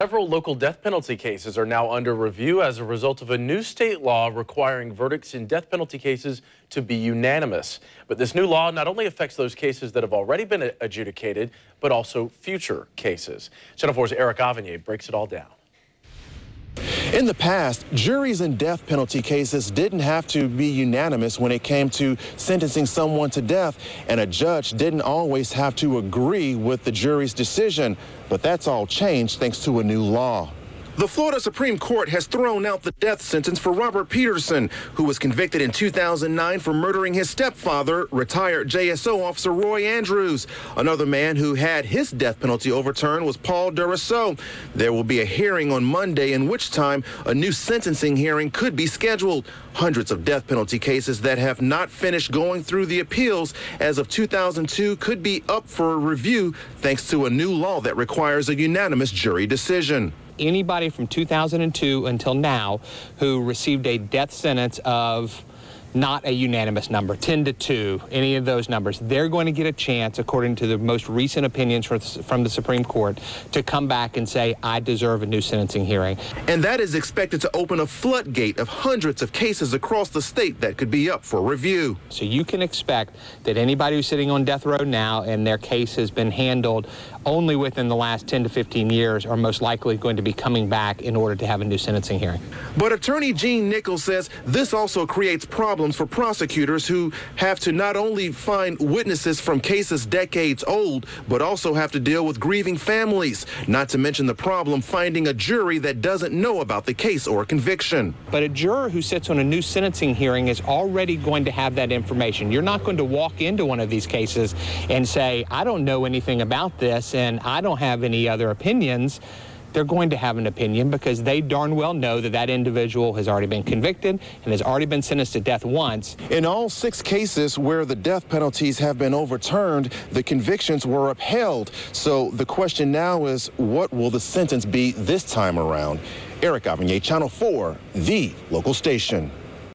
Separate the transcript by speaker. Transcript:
Speaker 1: Several local death penalty cases are now under review as a result of a new state law requiring verdicts in death penalty cases to be unanimous. But this new law not only affects those cases that have already been adjudicated, but also future cases. Channel 4's Eric Avignon breaks it all down.
Speaker 2: In the past, juries in death penalty cases didn't have to be unanimous when it came to sentencing someone to death, and a judge didn't always have to agree with the jury's decision. But that's all changed thanks to a new law. The Florida Supreme Court has thrown out the death sentence for Robert Peterson, who was convicted in 2009 for murdering his stepfather, retired JSO officer Roy Andrews. Another man who had his death penalty overturned was Paul Duraceau. There will be a hearing on Monday, in which time a new sentencing hearing could be scheduled. Hundreds of death penalty cases that have not finished going through the appeals as of 2002 could be up for review thanks to a new law that requires a unanimous jury decision.
Speaker 3: Anybody from 2002 until now who received a death sentence of not a unanimous number, 10-2, any of those numbers, they're going to get a chance, according to the most recent opinions from the Supreme Court, to come back and say, I deserve a new sentencing hearing.
Speaker 2: And that is expected to open a floodgate of hundreds of cases across the state that could be up for review.
Speaker 3: So you can expect that anybody who's sitting on death row now and their case has been handled only within the last 10 to 15 years are most likely going to be coming back in order to have a new sentencing hearing.
Speaker 2: But attorney Gene Nichols says this also creates problems for prosecutors who have to not only find witnesses from cases decades old, but also have to deal with grieving families, not to mention the problem finding a jury that doesn't know about the case or conviction.
Speaker 3: But a juror who sits on a new sentencing hearing is already going to have that information. You're not going to walk into one of these cases and say, I don't know anything about this and I don't have any other opinions. They're going to have an opinion because they darn well know that that individual has already been convicted and has already been sentenced to death once.
Speaker 2: In all 6 cases where the death penalties have been overturned, the convictions were upheld. So the question now is, what will the sentence be this time around? Eric Avignon, Channel 4, the local station.